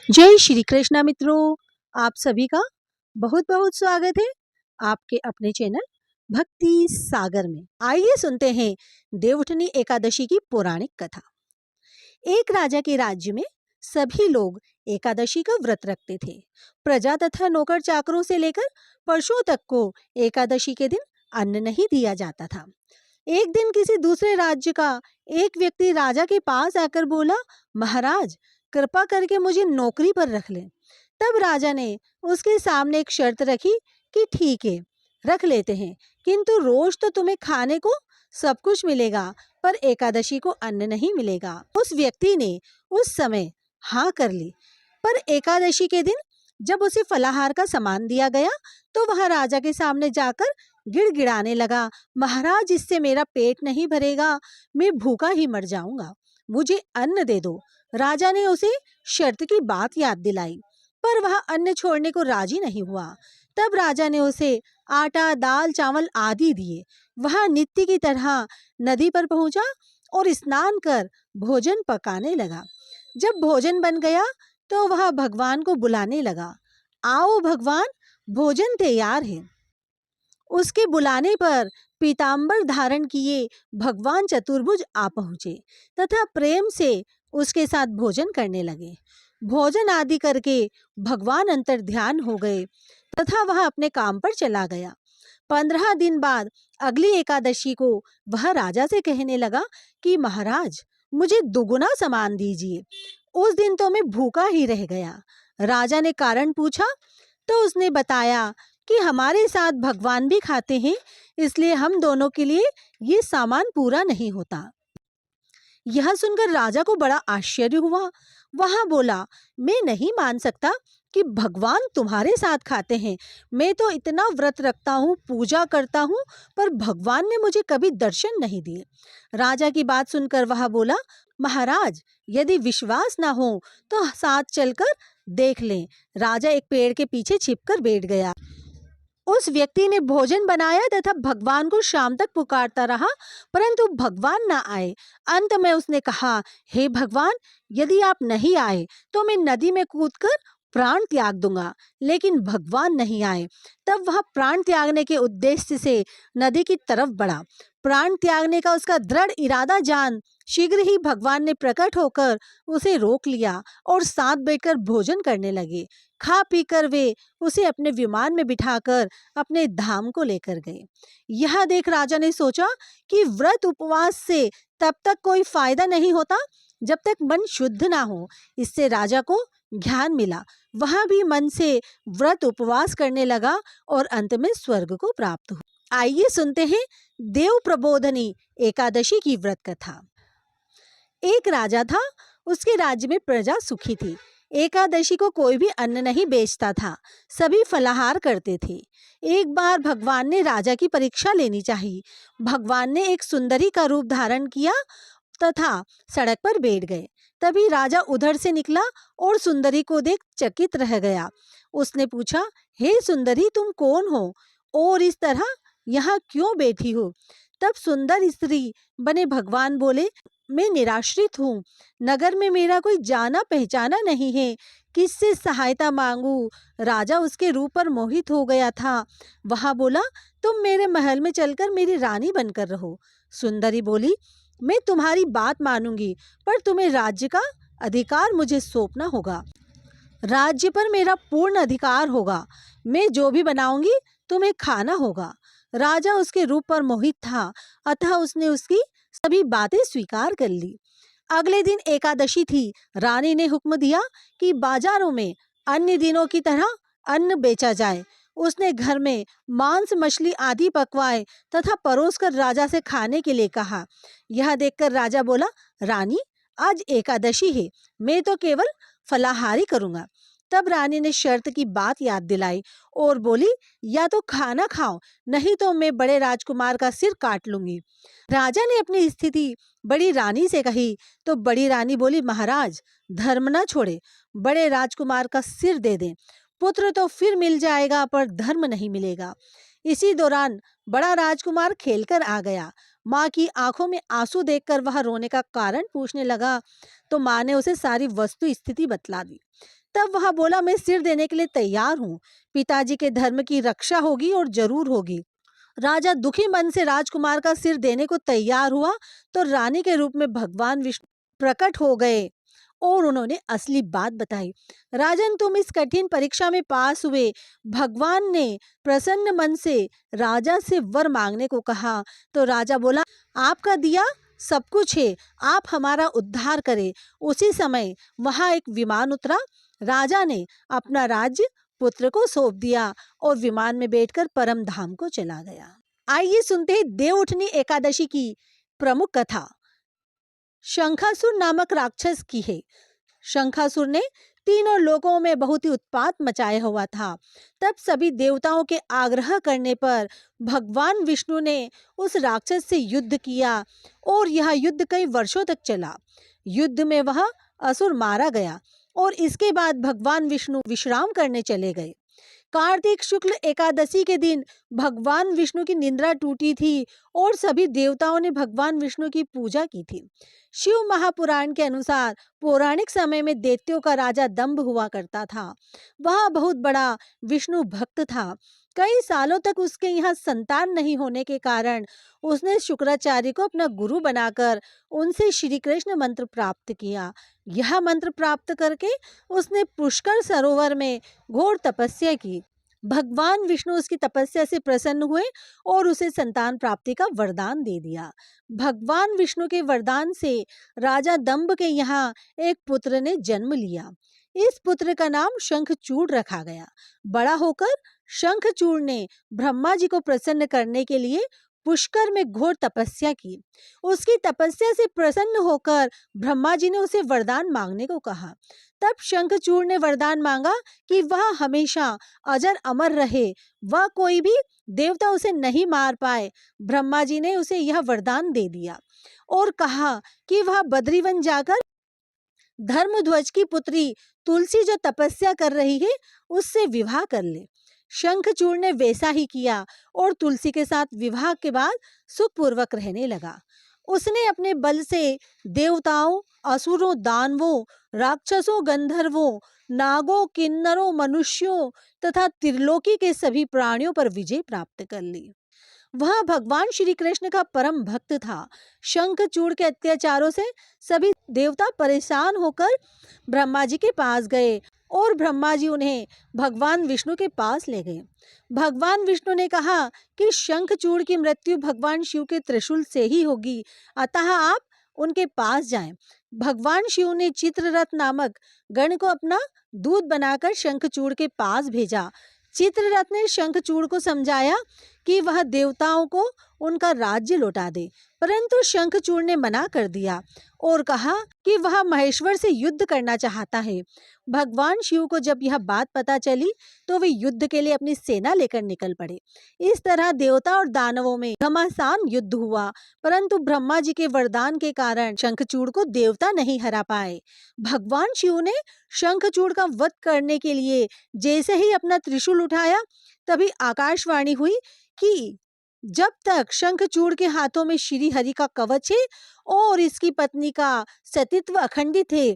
जय श्री कृष्णा मित्रों, आप सभी का बहुत बहुत स्वागत है आपके अपने चैनल भक्ति सागर में। आइए सुनते हैं देवउठनी एकादशी की पौराणिक कथा। एक राजा के राज्य में सभी लोग एकादशी का व्रत रखते थे। प्रजा तथा नौकर चाकरों से लेकर पशुओं तक को एकादशी के दिन अन्न नहीं दिया जाता था। एक दिन किसी दूसरे राज्य का एक व्यक्ति राजा के पास आकर बोला, महाराज, कृपा करके मुझे नौकरी पर रख लें। तब राजा ने उसके सामने एक शर्त रखी कि ठीक है, रख लेते हैं, किंतु रोज तो तुम्हें खाने को सब कुछ मिलेगा, पर एकादशी को अन्न नहीं मिलेगा। उस व्यक्ति ने उस समय हाँ कर ली, पर एकादशी के दिन जब उसे फलाहार का सामान दिया गया तो वह राजा के सामने जाकर गिड़गिड़ाने लगा, महाराज, इससे मेरा पेट नहीं भरेगा, मैं भूखा ही मर जाऊंगा, मुझे अन्न दे दो। राजा ने उसे शर्त की बात याद दिलाई, पर वह अन्न छोड़ने को राजी नहीं हुआ। तब राजा ने उसे आटा, दाल, चावल आदि दिए। वह नित्य की तरह नदी पर पहुंचा और स्नान कर भोजन पकाने लगा। जब भोजन बन गया तो वह भगवान को बुलाने लगा, आओ भगवान, भोजन तैयार है। उसके बुलाने पर पीतांबर धारण किए भगवान चतुर्भुज आ पहुंचे तथा प्रेम से उसके साथ भोजन करने लगे। भोजन आदि करके भगवान अंतर ध्यान हो गए तथा वह अपने काम पर चला गया। 15 दिन बाद अगली एकादशी को वह राजा से कहने लगा कि महाराज, मुझे दुगुना सामान दीजिए। उस दिन तो मैं भूखा ही रह गया। राजा ने कारण पूछा तो उसने बताया कि हमारे साथ भगवान भी खाते हैं, इसलिए हम दोनों के लिए ये सामान पूरा नहीं होता। यह सुनकर राजा को बड़ा आश्चर्य हुआ। वह बोला, मैं नहीं मान सकता कि भगवान तुम्हारे साथ खाते हैं। मैं तो इतना व्रत रखता हूँ, पूजा करता हूँ, पर भगवान ने मुझे कभी दर्शन नहीं दिए। राजा की बात सुनकर वह बोला, महाराज, यदि विश्वास ना हो तो साथ चलकर देख लें। राजा एक पेड़ के पीछे छिपकर बैठ गया। उस व्यक्ति ने भोजन बनाया तथा भगवान को शाम तक पुकारता रहा, परंतु भगवान ना आए। अंत में उसने कहा, हे भगवान, यदि आप नहीं आए तो मैं नदी में कूदकर प्राण त्याग दूंगा। लेकिन भगवान नहीं आए। तब वह प्राण त्यागने के उद्देश्य से नदी की तरफ बढ़ा। प्राण त्यागने का उसका दृढ़ इरादा जान शीघ्र ही भगवान ने प्रकट होकर उसे रोक लिया और साथ बैठकर भोजन करने लगे। खा पीकर वे उसे अपने विमान में बिठाकर अपने धाम को लेकर गए। यह देख राजा ने सोचा कि व्रत उपवास से तब तक कोई फायदा नहीं होता जब तक मन शुद्ध ना हो। इससे राजा को ज्ञान मिला। वह भी मन से व्रत उपवास करने लगा और अंत में स्वर्ग को प्राप्त हुआ। आइए सुनते हैं देव प्रबोधनी एकादशी की व्रत कथा। एक राजा था, उसके राज्य में प्रजा सुखी थी। एकादशी को कोई भी अन्न नहीं बेचता था, सभी फलाहार करते थे। एक बार भगवान ने राजा की परीक्षा लेनी चाहिए। भगवान ने एक सुंदरी का रूप धारण किया तथा सड़क पर बैठ गए। तभी राजा उधर से निकला और सुंदरी को देख चकित रह गया। उसने पूछा, हे सुंदरी, तुम कौन हो और इस तरह यहाँ क्यों बैठी हो? तब सुंदर स्त्री बने भगवान बोले, मैं निराश्रित हूँ, नगर में मेरा कोई जाना पहचाना नहीं है, किससे सहायता मांगू? राजा उसके रूप पर मोहित हो गया था। वह बोला, तुम मेरे महल में चलकर मेरी रानी बनकर रहो। सुंदरी बोली, मैं तुम्हारी बात मानूंगी, पर तुम्हें राज्य का अधिकार मुझे सौंपना होगा। राज्य पर मेरा पूर्ण अधिकार होगा। मैं जो भी बनाऊंगी तुम्हें खाना होगा। राजा उसके रूप पर मोहित था, अतः उसने उसकी सभी बातें स्वीकार कर ली। अगले दिन एकादशी थी। रानी ने हुक्म दिया कि बाजारों में अन्य दिनों की तरह अन्न बेचा जाए। उसने घर में मांस, मछली आदि पकवाए तथा परोसकर राजा से खाने के लिए कहा। यह देखकर राजा बोला, रानी, आज एकादशी है, मैं तो केवल फलाहारी करूंगा। तब रानी ने शर्त की बात याद दिलाई और बोली, या तो खाना खाओ, नहीं तो मैं बड़े राजकुमार का सिर काट लूंगी। राजा ने अपनी स्थिति बड़ी रानी से कही तो बड़ी रानी बोली, महाराज, धर्म न छोड़े, बड़े राजकुमार का सिर दे दें। पुत्र तो फिर मिल जाएगा, पर धर्म नहीं मिलेगा। इसी दौरान बड़ा राजकुमार खेलकर आ गया। माँ की आंखों में आंसू देखकर वह रोने का कारण पूछने लगा तो माँ ने उसे सारी वस्तु स्थिति बतला दी। तब वह बोला, मैं सिर देने के लिए तैयार हूँ, पिताजी के धर्म की रक्षा होगी और जरूर होगी। राजा दुखी मन से राजकुमार का सिर देने को तैयार हुआ तो रानी के रूप में भगवान विष्णु प्रकट हो गए और उन्होंने असली बात बताई। राजन, तुम इस कठिन परीक्षा में पास हुए। भगवान ने प्रसन्न मन से राजा से वर मांगने को कहा तो राजा बोला, आपका दिया सब कुछ है, आप हमारा उद्धार करें। उसी समय वहां एक विमान उतरा। राजा ने अपना राज्य पुत्र को सौंप दिया और विमान में बैठकर परम धाम को चला गया। आइए सुनते हैं देवउठनी एकादशी की प्रमुख कथा। शंखासुर नामक राक्षस की है। शंखासुर ने तीनों लोकों में बहुत ही उत्पात मचाया हुआ था। तब सभी देवताओं के आग्रह करने पर भगवान विष्णु ने उस राक्षस से युद्ध किया और यह युद्ध कई वर्षों तक चला। युद्ध में वह असुर मारा गया और इसके बाद भगवान विष्णु विश्राम करने चले गए। कार्तिक शुक्ल एकादशी के दिन भगवान विष्णु की निद्रा टूटी थी और सभी देवताओं ने भगवान विष्णु की पूजा की थी। शिव महापुराण के अनुसार पौराणिक समय में दैत्यों का राजा दंभ हुआ करता था। वह बहुत बड़ा विष्णु भक्त था। कई सालों तक उसके यहाँ संतान नहीं होने के कारण उसने शुक्राचार्य को अपना गुरु बनाकर उनसे श्री कृष्ण मंत्र प्राप्त किया। यह मंत्र प्राप्त करके उसने पुष्कर सरोवर में घोर तपस्या की। भगवान विष्णु उसकी तपस्या से प्रसन्न हुए और उसे संतान प्राप्ति का वरदान दे दिया। भगवान विष्णु के वरदान से राजा दंभ के यहाँ एक पुत्र ने जन्म लिया। इस पुत्र का नाम शंखचूड़ रखा गया। बड़ा होकर शंखचूड़ ने ब्रह्मा जी को प्रसन्न करने के लिए पुष्कर में घोर तपस्या की। उसकी तपस्या से प्रसन्न होकर ब्रह्मा जी ने उसे वरदान मांगने को कहा। तब शंखचूड़ ने वरदान मांगा कि वह हमेशा अजर अमर रहे, वह कोई भी देवता उसे नहीं मार पाए। ब्रह्मा जी ने उसे यह वरदान दे दिया और कहा कि वह बद्रीवन जाकर धर्मध्वज की पुत्री तुलसी जो तपस्या कर रही है उससे विवाह कर ले। शंखचूड़ ने वैसा ही किया और तुलसी के साथ विवाह के बाद सुखपूर्वक रहने लगा। उसने अपने बल से देवताओं, असुरों, दानवों, राक्षसों, गंधर्वों, नागों, किन्नरों, मनुष्यों तथा त्रिलोकी के सभी प्राणियों पर विजय प्राप्त कर ली। वह भगवान श्री कृष्ण का परम भक्त था। शंखचूड़ के अत्याचारों से सभी देवता परेशान होकर ब्रह्मा जी के पास गए और ब्रह्मा जी उन्हें भगवान विष्णु के पास ले गए। भगवान विष्णु ने कहा कि शंखचूड़ की मृत्यु भगवान शिव के त्रिशूल से ही होगी, अतः आप उनके पास जाएं। भगवान शिव ने चित्ररथ नामक गण को अपना दूत बनाकर शंखचूड़ के पास भेजा। चित्ररथ ने शंखचूड़ को समझाया कि वह देवताओं को उनका राज्य लौटा दे, परंतु शंखचूड़ ने मना कर दिया और कहा कि वह महेश्वर से युद्ध करना चाहता है। भगवान शिव को जब यह बात पता चली तो वे युद्ध के लिए अपनी सेना लेकर निकल पड़े। इस तरह देवता और दानवों में घमासान युद्ध हुआ, परंतु ब्रह्मा जी के वरदान के कारण शंखचूड़ को देवता नहीं हरा पाए। भगवान शिव ने शंखचूड़ का वध करने के लिए जैसे ही अपना त्रिशूल उठाया तभी आकाशवाणी हुई कि जब तक शंखचूड़ के हाथों में श्री हरि का कवच है और इसकी पत्नी का सतीत्व अखंडित है,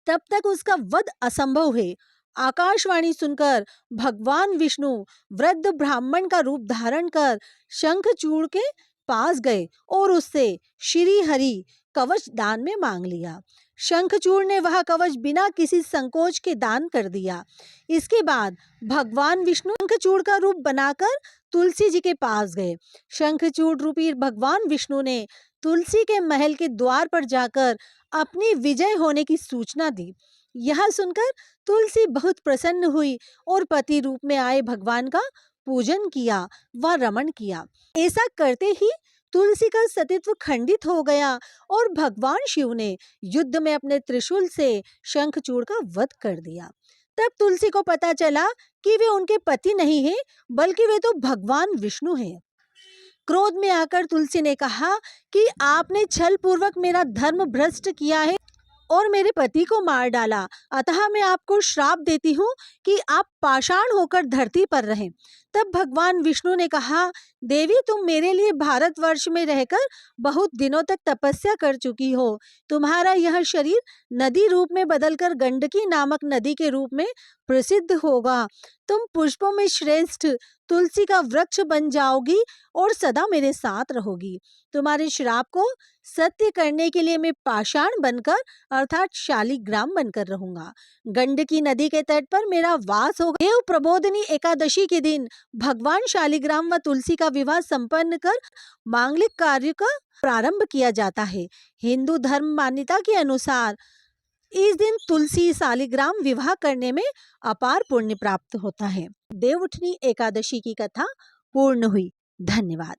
तब तक उसका वध असंभव है। आकाशवाणी सुनकर भगवान विष्णु वृद्ध ब्राह्मण का रूप धारण कर शंखचूड़ के पास गए और उससे श्री हरि कवच दान में मांग लिया। शंखचूड़ ने वह कवच बिना किसी संकोच के दान कर दिया। इसके बाद भगवान विष्णु शंखचूड़ का रूप बनाकर तुलसी जी के पास गए। शंखचूड़ रूपी भगवान विष्णु ने तुलसी के महल के द्वार पर जाकर अपनी विजय होने की सूचना दी। यह सुनकर तुलसी बहुत प्रसन्न हुई और पति रूप में आए भगवान का पूजन किया व रमण किया। ऐसा करते ही तुलसी का सतीत्व खंडित हो गया और भगवान शिव ने युद्ध में अपने त्रिशूल से शंखचूड़ का वध कर दिया। तब तुलसी को पता चला कि वे उनके पति नहीं हैं, बल्कि वे तो भगवान विष्णु हैं। क्रोध में आकर तुलसी ने कहा कि आपने छल पूर्वक मेरा धर्म भ्रष्ट किया है और मेरे पति को मार डाला, अतः मैं आपको श्राप देती हूँ कि आप पाषाण होकर धरती पर रहें। तब भगवान विष्णु ने कहा, देवी तुम मेरे लिए भारतवर्ष में रहकर बहुत दिनों तक तपस्या कर चुकी हो। तुम्हारा यह शरीर नदी रूप में बदलकर गंडकी नामक नदी के रूप में प्रसिद्ध होगा। तुम पुष्पों में श्रेष्ठ तुलसी का वृक्ष बन जाओगी और सदा मेरे साथ रहोगी। तुम्हारे श्राप को सत्य करने के लिए मैं पाषाण बनकर अर्थात शालिग्राम बनकर रहूंगा। गंडकी नदी के तट पर मेरा वास होगा। देव प्रबोधिनी एकादशी के दिन भगवान शालिग्राम व तुलसी का विवाह संपन्न कर मांगलिक कार्य का प्रारंभ किया जाता है। हिंदू धर्म मान्यता के अनुसार इस दिन तुलसी शालिग्राम विवाह करने में अपार पुण्य प्राप्त होता है। देवउठनी एकादशी की कथा पूर्ण हुई। धन्यवाद।